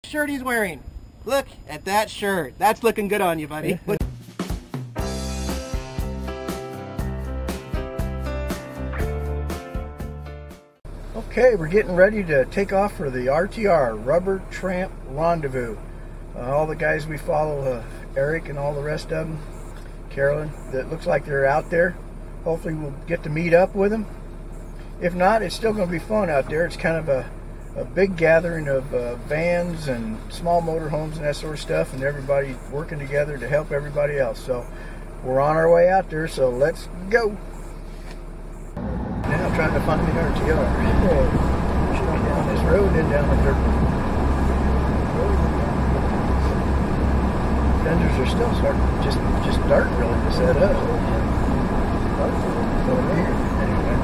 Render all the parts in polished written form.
shirt he's wearing. Look at that shirt. That's looking good on you, buddy. Look. Okay, we're getting ready to take off for the RTR, Rubber Tramp Rendezvous. All the guys we follow, Eric and all the rest of them, Carolyn, that looks like they're out there. Hopefully we'll get to meet up with them. If not, it's still going to be fun out there. It's kind of a big gathering of vans and small motorhomes and that sort of stuff, and everybody working together to help everybody else. So we're on our way out there, so let's go. Now I'm trying to find the RTR. Should be down this road and down the dirt road. Fenders are still starting, just dark really to set up. So over here, anyway.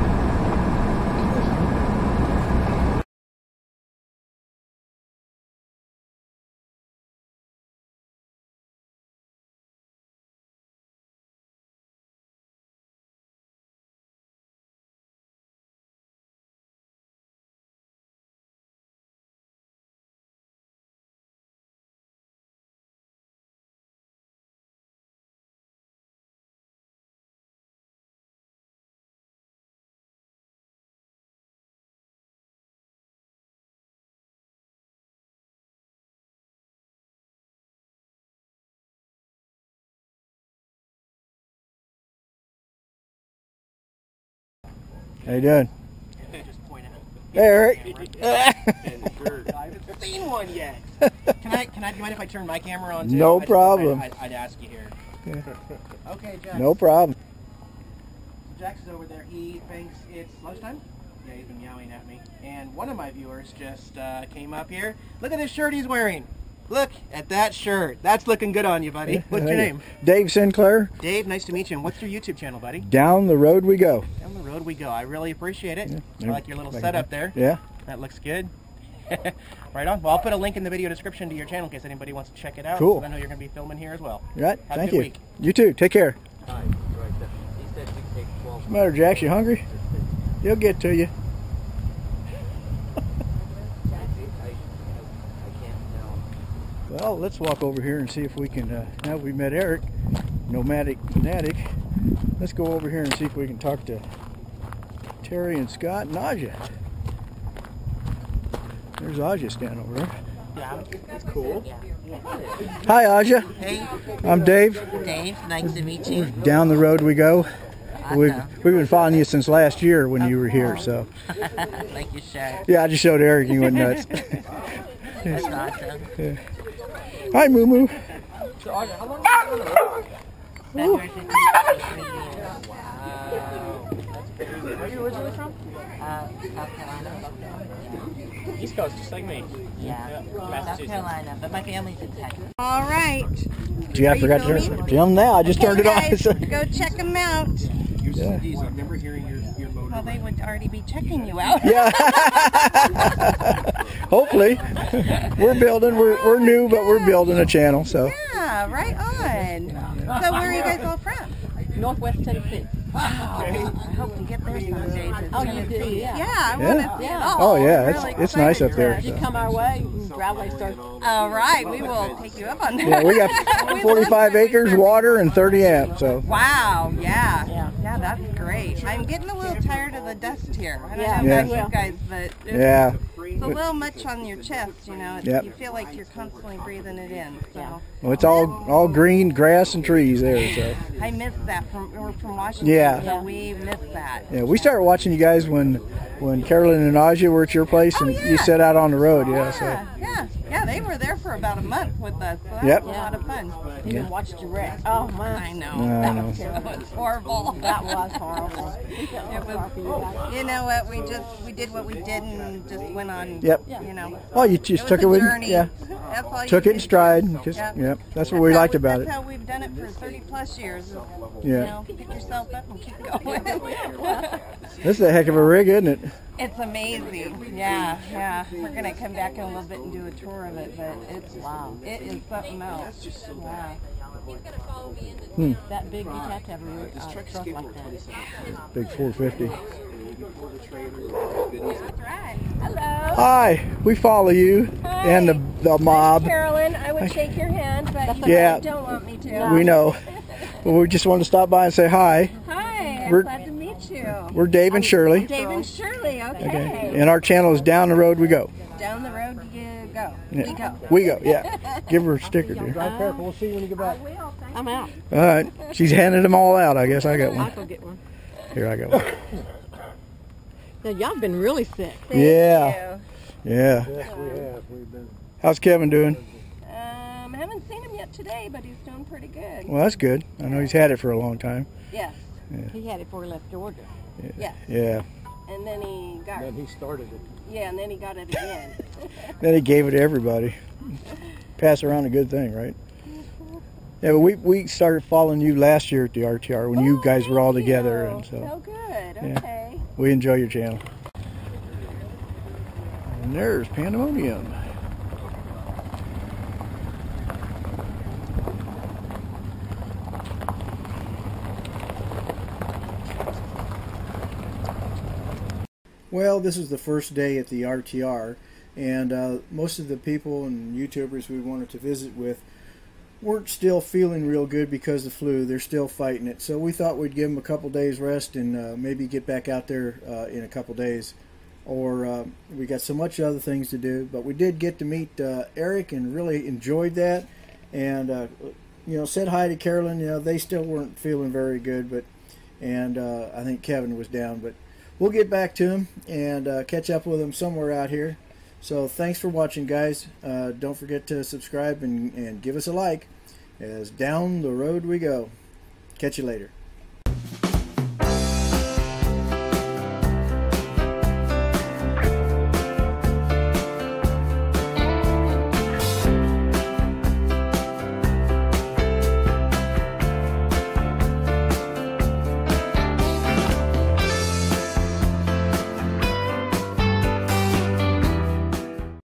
How you doing? Just point out. Hey, Eric. I haven't seen one yet. Do you mind if I turn my camera on too? No problem. I'd ask you here. Yeah. Okay, Jax. No problem. Jax is over there. He thinks it's lunchtime. Yeah, he's been yelling at me. And one of my viewers just came up here. Look at this shirt he's wearing. Look at that shirt. That's looking good on you, buddy. What's your name? Dave Sinclair. Dave, nice to meet you. And what's your YouTube channel, buddy? Down the Road We Go. Down the Road We Go. I really appreciate it. Yeah. I like your little setup there. Yeah. That looks good. Right on. Well, I'll put a link in the video description to your channel in case anybody wants to check it out. Cool. I know you're going to be filming here as well. Right. Have Thank a good you. week. You too. Take care. Hi. What's the matter, Jax? You hungry? He'll get to you. Well, let's walk over here and see if we can, now we met Eric, Nomadic Fanatic, let's go over here and see if we can talk to Terry and Scott and Aja. There's Aja standing over there. Yeah, that's cool. Hi, Aja. Hey. I'm Dave. Dave, nice to meet you. Down the Road We Go. Awesome. We've been following you since last year when you were here, so. Thank you, sir. Yeah, I just showed Eric and he went nuts. That's awesome. Yeah. Hi, Moo Moo. Wow. Where are you originally from? South Carolina. East Coast, just like me. Yeah, South Carolina, but my family's in Texas. All right. Gee, I forgot to turn film now. I just turned it Guys, on. go check them out. Yeah. I remember hearing your motor. Well, they would already be checking you out. Yeah. Hopefully. We're building. We're new, but we're building a channel. So. Yeah, right on. So where are you guys all from? Northwest Tennessee. Wow. I hope to get there someday. Oh, you do? Yeah. Yeah, I want to see it all. Oh yeah, I'm really it's nice up excited. there. You come our way, driveway starts. All right, we will take you up on that. Yeah, we got 45 acres, water, and 30 amps. So. Wow, yeah, that's great. I'm getting a little tired of the dust here. I don't know Yeah. about you guys, but Yeah. it's a little much on your chest, you know. Yep. You feel like you're constantly breathing it in. So Well, it's all green grass and trees there. So. I miss that. We're from Washington, Yeah. so we miss that. Yeah, we started watching you guys when Carolyn and Aja were at your place and you set out on the road. Yeah. So. Yeah, they were there for about a month with us. So that Yep. was a lot of fun. You can watch the wreck. Oh, man. I know. No, That no. was terrible. It was horrible. That was horrible. It was, you know what, we did what we did and just went on, Yep. you know. Well, you just took it with journey. yeah. That's all you Took it in did. stride. Just, Yep. Yep. That's what we liked about it. That's how we've done it for 30 plus years. Yeah. You know, pick yourself up and keep going. This is a heck of a rig, isn't it? It's amazing. Yeah. We're going to come back in a little bit and do a tour of it, but it's wow. It is something else. Wow. That big, you have to have a truck like that. Big 450. That's right. Hello. Hi, we follow you. Hi. and the mob. Carolyn, I would shake your hand, but you Yeah. don't want me to. We know. Well, we just wanted to stop by and say hi. Hi, I'm We're- glad to meet you. We're Dave and Shirley. Dave and Shirley, okay. And our channel is Down the Road We Go. Down the road you go. Yeah. We go. We go, yeah. Give her a sticker, dear. Drive careful. We'll see you when you get back. I'm out. All right. She's handing them all out. I guess I got I'll one. go get one. Here, I got one. Now, y'all been really sick. Thank Yeah. you. Yeah. Yes, we have. We've been. How's Kevin doing? I haven't seen him yet today, but he's doing pretty good. Well, that's good. I know he's had it for a long time. Yes. He had it before he left Georgia. Yes. Yeah. And then he got Then he started it. yeah, and then he got it again. Then he gave it to everybody. Pass around a good thing, right? Yeah, but we started following you last year at the RTR when you guys were all Thank together, you. and so Oh, good. Yeah. Okay. we enjoy your channel. And there's Pandemonium. Well, this is the first day at the RTR, and most of the people and YouTubers we wanted to visit with weren't still feeling real good because of the flu. They're still fighting it. So we thought we'd give them a couple days rest and maybe get back out there in a couple days. Or we got so much other things to do. But we did get to meet Eric and really enjoyed that. And, you know, said hi to Carolyn. You know, they still weren't feeling very good. And I think Kevin was down. But we'll get back to him and catch up with him somewhere out here. So thanks for watching, guys. Don't forget to subscribe and give us a like as Down the Road We Go. Catch you later.